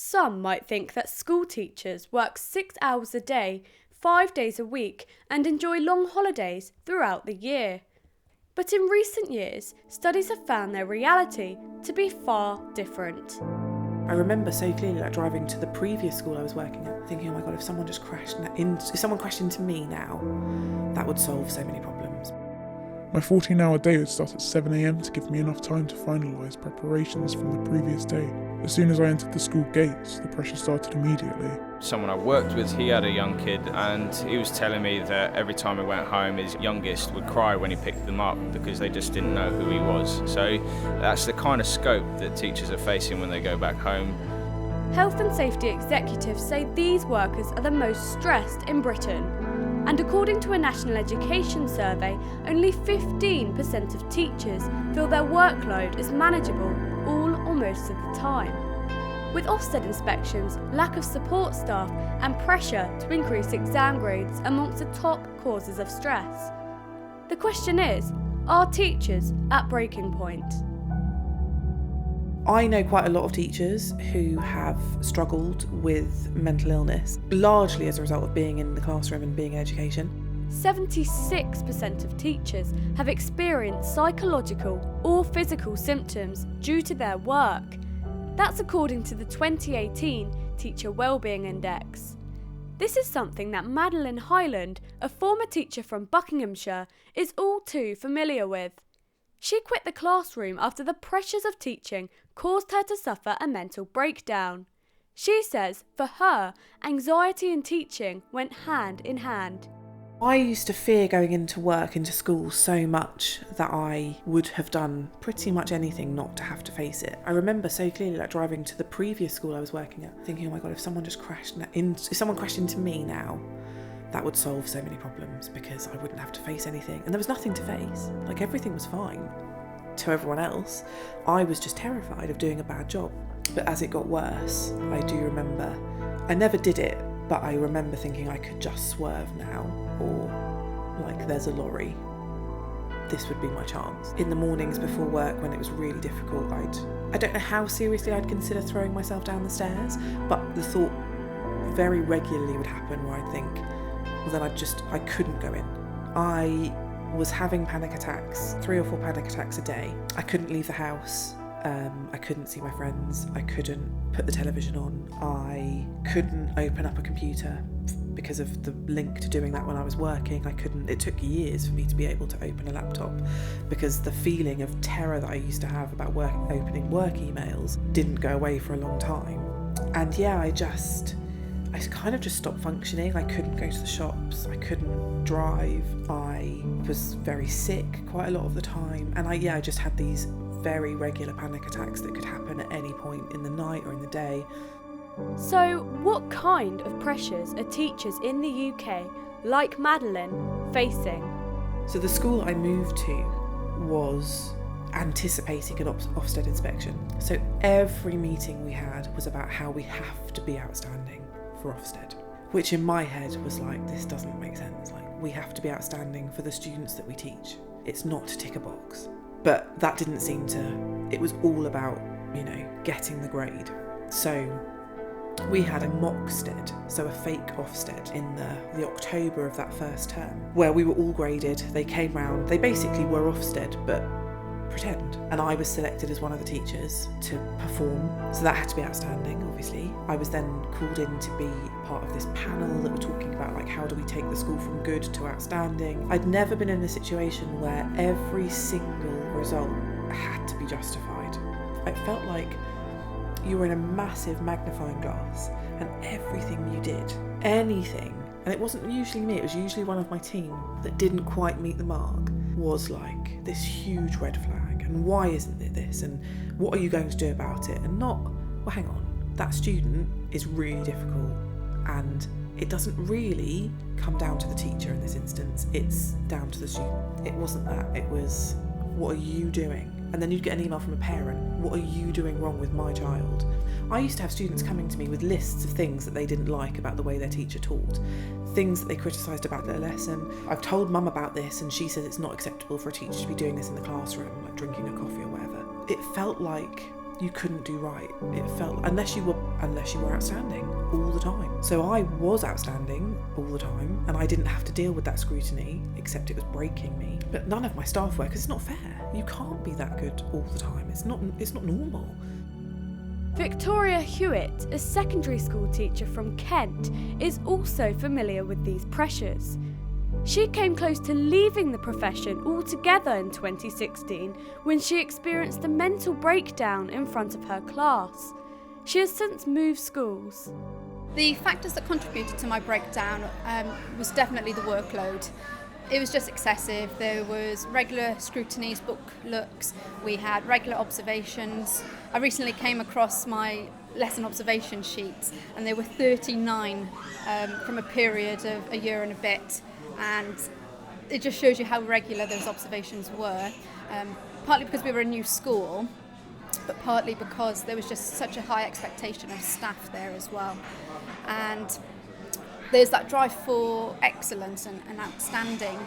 Some might think that school teachers work 6 hours a day, 5 days a week, and enjoy long holidays throughout the year. But in recent years, studies have found their reality to be far different. I remember so clearly driving to the previous school I was working at, thinking, oh my God, if someone just if someone crashed into me now, that would solve so many problems. My 14-hour day would start at 7 a.m. to give me enough time to finalise preparations from the previous day. As soon as I entered the school gates, the pressure started immediately. Someone I worked with, he had a young kid, and he was telling me that every time he went home, his youngest would cry when he picked them up because they just didn't know who he was. So that's the kind of scope that teachers are facing when they go back home. Health and safety executives say these workers are the most stressed in Britain. And according to a national education survey, only 15% of teachers feel their workload is manageable all or most of the time. With Ofsted inspections, lack of support staff and pressure to increase exam grades amongst the top causes of stress. The question is, are teachers at breaking point? I know quite a lot of teachers who have struggled with mental illness, largely as a result of being in the classroom and being in education. 76% of teachers have experienced psychological or physical symptoms due to their work. That's according to the 2018 Teacher Wellbeing Index. This is something that Madeleine Hyland, a former teacher from Buckinghamshire, is all too familiar with. She quit the classroom after the pressures of teaching caused her to suffer a mental breakdown. She says, for her, anxiety and teaching went hand in hand. I used to fear going into work, into school so much that I would have done pretty much anything not to have to face it. I remember so clearly driving to the previous school I was working at, thinking, oh my God, if someone just crashed into me now, that would solve so many problems because I wouldn't have to face anything. And there was nothing to face. Everything was fine. To everyone else, I was just terrified of doing a bad job. But as it got worse, I do remember, I never did it, but I remember thinking I could just swerve now, or there's a lorry. This would be my chance. In the mornings before work when it was really difficult, I don't know how seriously I'd consider throwing myself down the stairs, but the thought very regularly would happen where I'd think, well then I couldn't go in. I was having panic attacks, 3 or 4 panic attacks a day. I couldn't leave the house. I couldn't see my friends. I couldn't put the television on. I couldn't open up a computer because of the link to doing that when I was working. It took years for me to be able to open a laptop because the feeling of terror that I used to have about opening work emails didn't go away for a long time. And yeah, I kind of just stopped functioning. I couldn't go to the shops. I couldn't drive. I was very sick quite a lot of the time. And I just had these very regular panic attacks that could happen at any point in the night or in the day. So what kind of pressures are teachers in the UK, like Madeleine, facing? So the school I moved to was anticipating an Ofsted inspection. So every meeting we had was about how we have to be outstanding for Ofsted, which in my head was this doesn't make sense. We have to be outstanding for the students that we teach. It's not to tick a box. But that didn't seem to, it was all about, getting the grade. So we had a mocksted, so a fake Ofsted in the October of that first term, where we were all graded. They came round, they basically were Ofsted, but pretend. And I was selected as one of the teachers to perform, so that had to be outstanding, obviously. I was then called in to be part of this panel that were talking about how do we take the school from good to outstanding. I'd never been in a situation where every single result had to be justified. It felt like you were in a massive magnifying glass and everything you did, anything, and it wasn't usually me, it was usually one of my team that didn't quite meet the mark, was this huge red flag. And why isn't it this? And what are you going to do about it? And not, well, hang on, that student is really difficult and it doesn't really come down to the teacher in this instance, it's down to the student. It wasn't that, it was, what are you doing? And then you'd get an email from a parent, what are you doing wrong with my child? I used to have students coming to me with lists of things that they didn't like about the way their teacher taught, things that they criticised about their lesson. I've told mum about this and she says it's not acceptable for a teacher to be doing this in the classroom, drinking a coffee or whatever. It felt like you couldn't do right. It felt, unless you were outstanding all the time. So I was outstanding all the time, and I didn't have to deal with that scrutiny, except it was breaking me. But none of my staff were, because it's not fair. You can't be that good all the time. It's not normal. Victoria Hewett, a secondary school teacher from Kent, is also familiar with these pressures. She came close to leaving the profession altogether in 2016 when she experienced a mental breakdown in front of her class. She has since moved schools. The factors that contributed to my breakdown was definitely the workload. It was just excessive. There was regular scrutinies, book looks, we had regular observations. I recently came across my lesson observation sheets, and there were 39 from a period of a year and a bit, and it just shows you how regular those observations were, partly because we were a new school, but partly because there was just such a high expectation of staff there as well. And there's that drive for excellence and outstanding.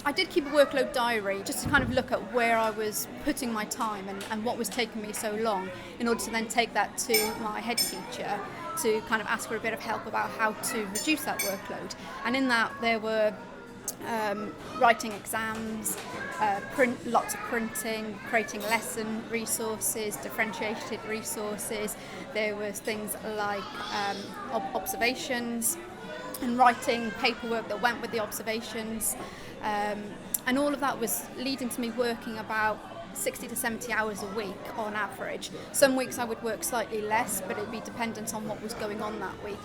I did keep a workload diary just to kind of look at where I was putting my time and what was taking me so long, in order to then take that to my head teacher to kind of ask for a bit of help about how to reduce that workload. And in that there were writing exams, lots of printing, creating lesson resources, differentiated resources. There was things like observations and writing paperwork that went with the observations. And all of that was leading to me working about 60 to 70 hours a week on average. Some weeks I would work slightly less, but it'd be dependent on what was going on that week.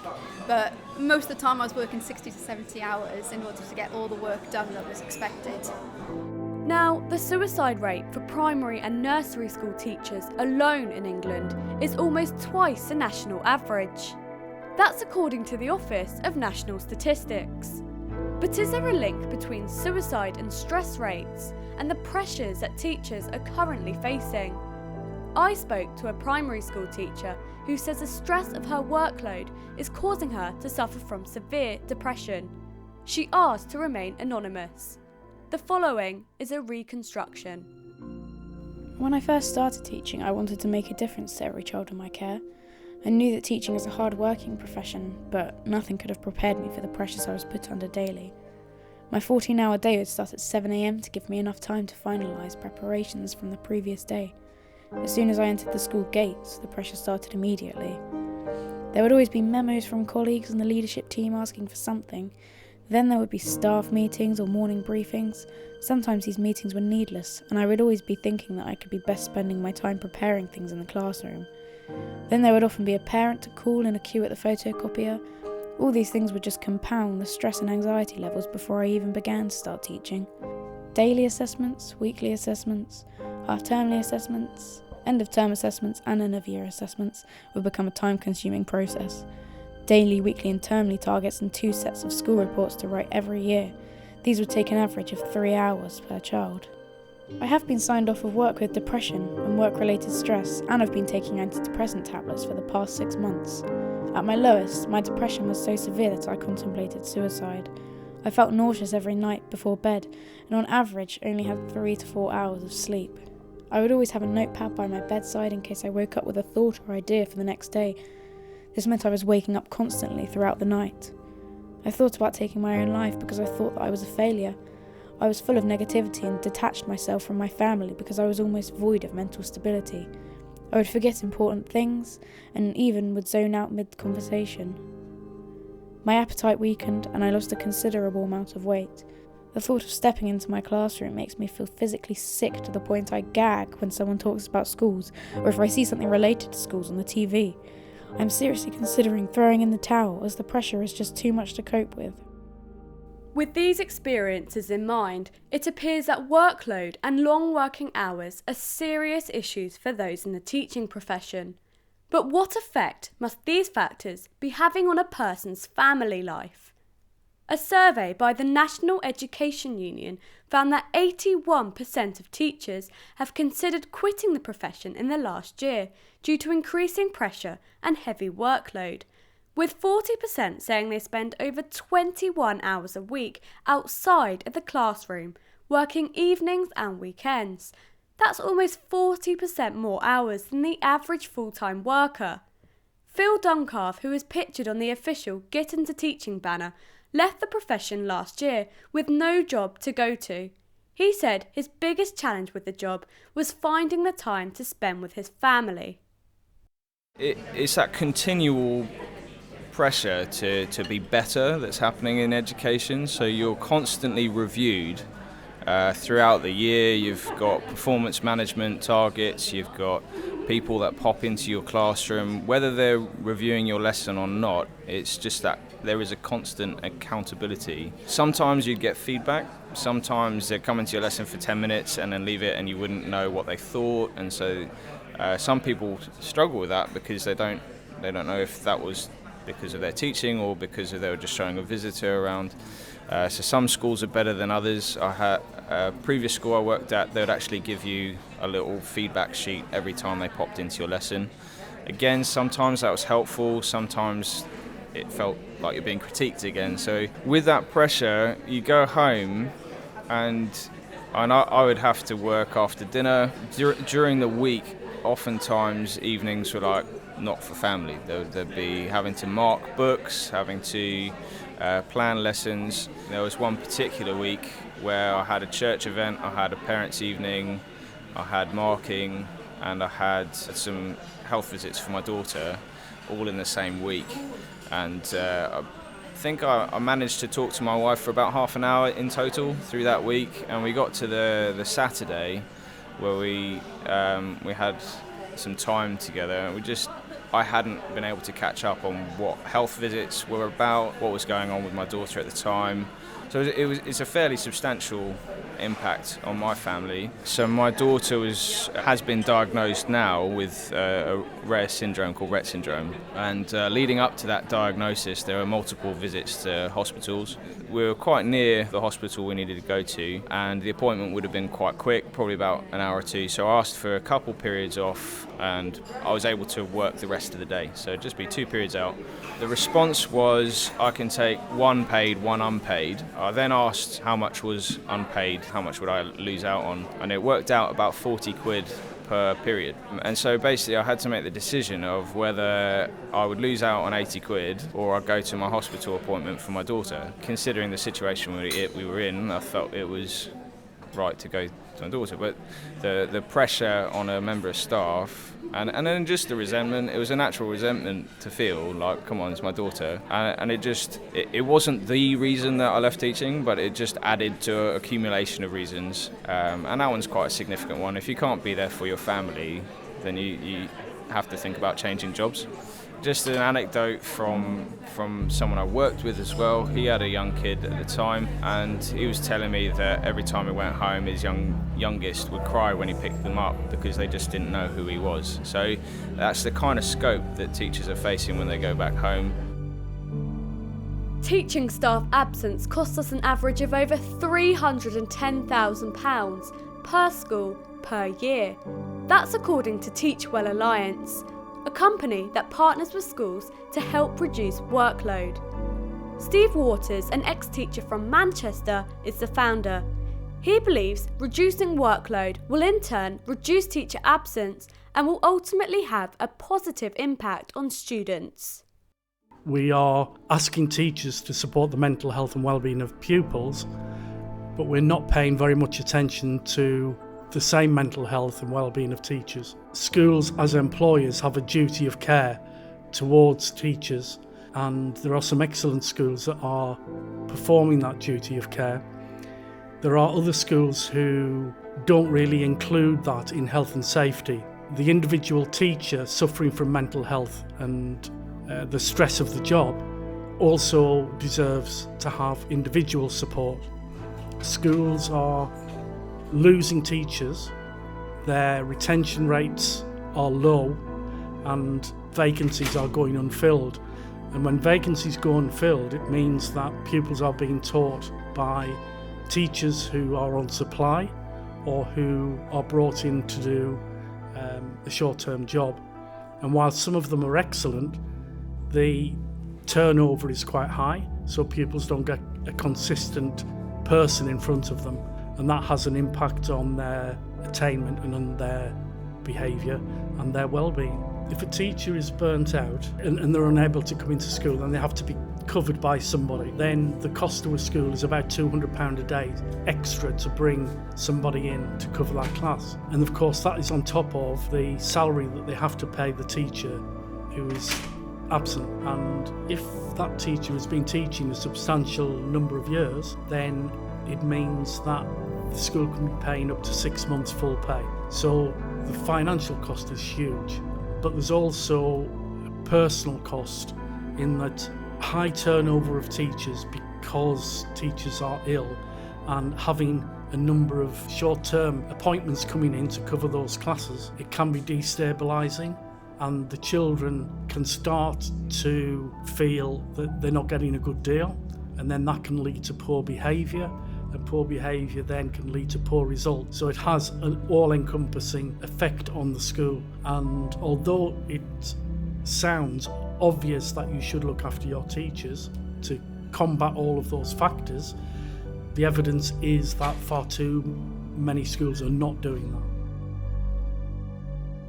But most of the time I was working 60 to 70 hours in order to get all the work done that was expected. Now, the suicide rate for primary and nursery school teachers alone in England is almost twice the national average. That's according to the Office of National Statistics. But is there a link between suicide and stress rates and the pressures that teachers are currently facing? I spoke to a primary school teacher who says the stress of her workload is causing her to suffer from severe depression. She asked to remain anonymous. The following is a reconstruction. When I first started teaching, I wanted to make a difference to every child in my care. I knew that teaching is a hard-working profession, but nothing could have prepared me for the pressures I was put under daily. My 14-hour day would start at 7 a.m. to give me enough time to finalise preparations from the previous day. As soon as I entered the school gates, the pressure started immediately. There would always be memos from colleagues and the leadership team asking for something. Then there would be staff meetings or morning briefings. Sometimes these meetings were needless, and I would always be thinking that I could be best spending my time preparing things in the classroom. Then there would often be a parent to call in a queue at the photocopier. All these things would just compound the stress and anxiety levels before I even began to start teaching. Daily assessments, weekly assessments, half-termly assessments, end-of-term assessments and end-of-year assessments would become a time-consuming process. Daily, weekly and termly targets and 2 sets of school reports to write every year. These would take an average of 3 hours per child. I have been signed off of work with depression and work-related stress, and have been taking antidepressant tablets for the past 6 months. At my lowest, my depression was so severe that I contemplated suicide. I felt nauseous every night before bed, and on average only had 3 to 4 hours of sleep. I would always have a notepad by my bedside in case I woke up with a thought or idea for the next day. This meant I was waking up constantly throughout the night. I thought about taking my own life because I thought that I was a failure. I was full of negativity and detached myself from my family because I was almost void of mental stability. I would forget important things and even would zone out mid-conversation. My appetite weakened and I lost a considerable amount of weight. The thought of stepping into my classroom makes me feel physically sick to the point I gag when someone talks about schools or if I see something related to schools on the TV. I'm seriously considering throwing in the towel as the pressure is just too much to cope with. With these experiences in mind, it appears that workload and long working hours are serious issues for those in the teaching profession. But what effect must these factors be having on a person's family life? A survey by the National Education Union found that 81% of teachers have considered quitting the profession in the last year due to increasing pressure and heavy workload, with 40% saying they spend over 21 hours a week outside of the classroom, working evenings and weekends. That's almost 40% more hours than the average full-time worker. Phil Duncalfe, who is pictured on the official Get Into Teaching banner, left the profession last year with no job to go to. He said his biggest challenge with the job was finding the time to spend with his family. It's that continual pressure to be better that's happening in education, so you're constantly reviewed throughout the year. You've got performance management targets, you've got people that pop into your classroom, whether they're reviewing your lesson or not. It's just that there is a constant accountability. Sometimes you get feedback, sometimes they come into your lesson for 10 minutes and then leave it and you wouldn't know what they thought, and so some people struggle with that because they don't know if that was because of their teaching or because they were just showing a visitor around. So some schools are better than others. I had a previous school I worked at, they would actually give you a little feedback sheet every time they popped into your lesson. Again, sometimes that was helpful, sometimes it felt like you're being critiqued again. So with that pressure, you go home and I would have to work after dinner. During the week, oftentimes evenings were like not for family. They'd be having to mark books, having to plan lessons. There was one particular week where I had a church event, I had a parents' evening, I had marking, and I had some health visits for my daughter, all in the same week. And I think I managed to talk to my wife for about half an hour in total through that week, and we got to the Saturday where we had some time together, and I hadn't been able to catch up on what health visits were about, what was going on with my daughter at the time. So it's a fairly substantial impact on my family. So my daughter has been diagnosed now with a rare syndrome called Rett syndrome, and leading up to that diagnosis there were multiple visits to hospitals. We were quite near the hospital we needed to go to, and the appointment would have been quite quick, probably about an hour or two, so I asked for a couple periods off and I was able to work the rest of the day, so just be 2 periods out. The response was I can take 1 paid, 1 unpaid. I then asked how much was unpaid, how much would I lose out on, and it worked out about 40 quid per period. And so basically I had to make the decision of whether I would lose out on 80 quid or I'd go to my hospital appointment for my daughter. Considering the situation we were in, I felt it was right to go to my daughter, but the pressure on a member of staff and then just the resentment, it was a natural resentment to feel like, come on, it's my daughter, and it wasn't the reason that I left teaching, but it just added to an accumulation of reasons, and that one's quite a significant one. If you can't be there for your family, then you have to think about changing jobs. Just an anecdote from someone I worked with as well. He had a young kid at the time, and he was telling me that every time he went home, his youngest would cry when he picked them up because they just didn't know who he was. So that's the kind of scope that teachers are facing when they go back home. Teaching staff absence costs us an average of over £310,000 per school per year. That's according to Teach Well Alliance, a company that partners with schools to help reduce workload. Steve Waters, an ex-teacher from Manchester, is the founder. He believes reducing workload will in turn reduce teacher absence and will ultimately have a positive impact on students. We are asking teachers to support the mental health and wellbeing of pupils, but we're not paying very much attention to the same mental health and wellbeing of teachers. Schools as employers have a duty of care towards teachers, and there are some excellent schools that are performing that duty of care. There are other schools who don't really include that in health and safety. The individual teacher suffering from mental health and the stress of the job also deserves to have individual support. Schools are losing teachers, their retention rates are low, and vacancies are going unfilled. And when vacancies go unfilled, it means that pupils are being taught by teachers who are on supply or who are brought in to do a short-term job. And while some of them are excellent, the turnover is quite high, so pupils don't get a consistent person in front of them, and that has an impact on their attainment and on their behaviour and their well-being. If a teacher is burnt out and they're unable to come into school and they have to be covered by somebody, then the cost to a school is about £200 a day extra to bring somebody in to cover that class. And of course that is on top of the salary that they have to pay the teacher who is absent. And if that teacher has been teaching a substantial number of years, then it means that the school can be paying up to 6 months full pay. So the financial cost is huge. But there's also a personal cost in that high turnover of teachers because teachers are ill, and having a number of short-term appointments coming in to cover those classes, it can be destabilising, and the children can start to feel that they're not getting a good deal, and then that can lead to poor behaviour, and poor behaviour then can lead to poor results. So it has an all-encompassing effect on the school. And although it sounds obvious that you should look after your teachers to combat all of those factors, the evidence is that far too many schools are not doing that.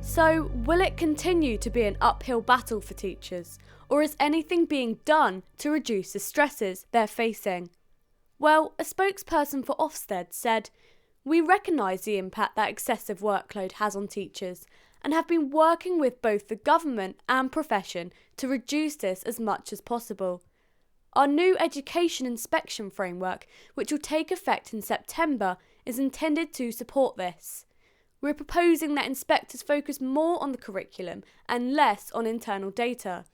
So, will it continue to be an uphill battle for teachers, or is anything being done to reduce the stresses they're facing? Well, a spokesperson for Ofsted said, "We recognise the impact that excessive workload has on teachers and have been working with both the government and profession to reduce this as much as possible. Our new education inspection framework, which will take effect in September, is intended to support this. We're proposing that inspectors focus more on the curriculum and less on internal data.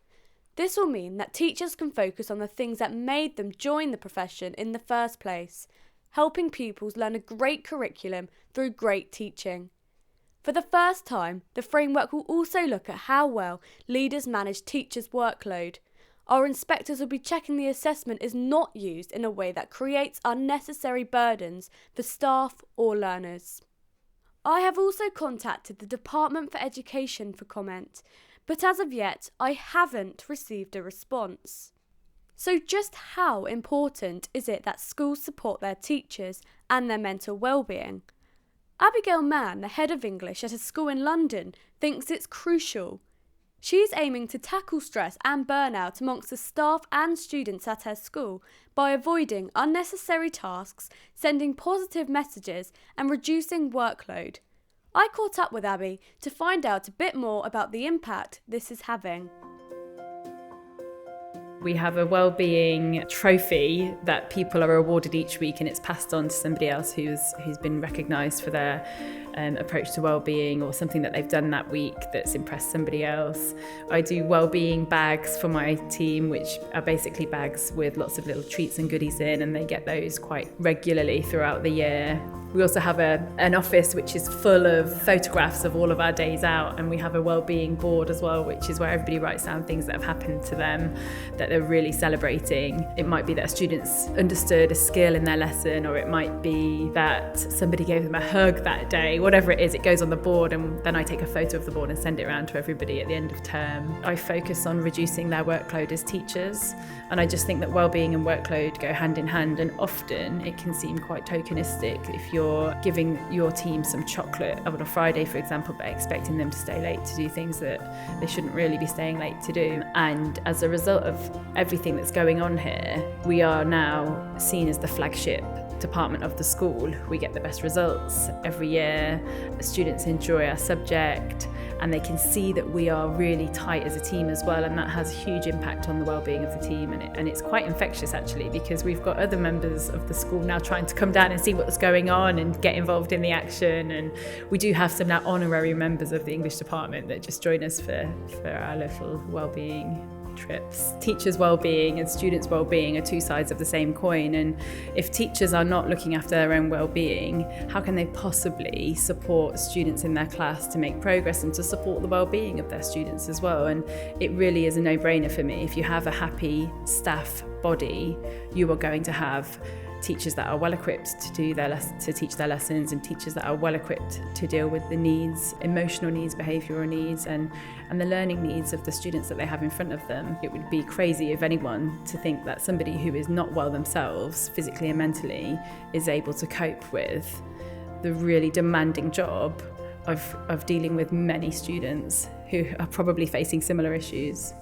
This will mean that teachers can focus on the things that made them join the profession in the first place, helping pupils learn a great curriculum through great teaching. For the first time, the framework will also look at how well leaders manage teachers' workload. Our inspectors will be checking the assessment is not used in a way that creates unnecessary burdens for staff or learners." I have also contacted the Department for Education for comment, but as of yet, I haven't received a response. So just how important is it that schools support their teachers and their mental well-being? Abigail Mann, the head of English at a school in London, thinks it's crucial. She's aiming to tackle stress and burnout amongst the staff and students at her school by avoiding unnecessary tasks, sending positive messages and reducing workload. I caught up with Abby to find out a bit more about the impact this is having. We have a wellbeing trophy that people are awarded each week, and it's passed on to somebody else who's been recognised for their approach to wellbeing or something that they've done that week that's impressed somebody else. I do wellbeing bags for my team, which are basically bags with lots of little treats and goodies in, and they get those quite regularly throughout the year. We also have an office which is full of photographs of all of our days out, and we have a wellbeing board as well, which is where everybody writes down things that have happened to them that they're really celebrating. It might be that students understood a skill in their lesson, or it might be that somebody gave them a hug that day. Whatever it is, it goes on the board, and then I take a photo of the board and send it around to everybody at the end of term. I focus on reducing their workload as teachers, and I just think that wellbeing and workload go hand in hand, and often it can seem quite tokenistic if you're giving your team some chocolate on a Friday, for example, but expecting them to stay late to do things that they shouldn't really be staying late to do. And as a result of everything that's going on here, we are now seen as the flagship department of the school. We get the best results every year. Students enjoy our subject, and they can see that we are really tight as a team as well, and that has a huge impact on the well-being of the team, and it's quite infectious actually, because we've got other members of the school now trying to come down and see what's going on and get involved in the action. And we do have some now honorary members of the English department that just join us for our little well-being trips. Teachers' well-being and students' well-being are two sides of the same coin, and if teachers are not looking after their own well-being, how can they possibly support students in their class to make progress and to support the well-being of their students as well? And it really is a no-brainer for me. If you have a happy staff body, you are going to have teachers that are well equipped to do to teach their lessons, and teachers that are well equipped to deal with the needs, emotional needs, behavioural needs, and the learning needs of the students that they have in front of them. It would be crazy of anyone to think that somebody who is not well themselves, physically and mentally, is able to cope with the really demanding job of dealing with many students who are probably facing similar issues.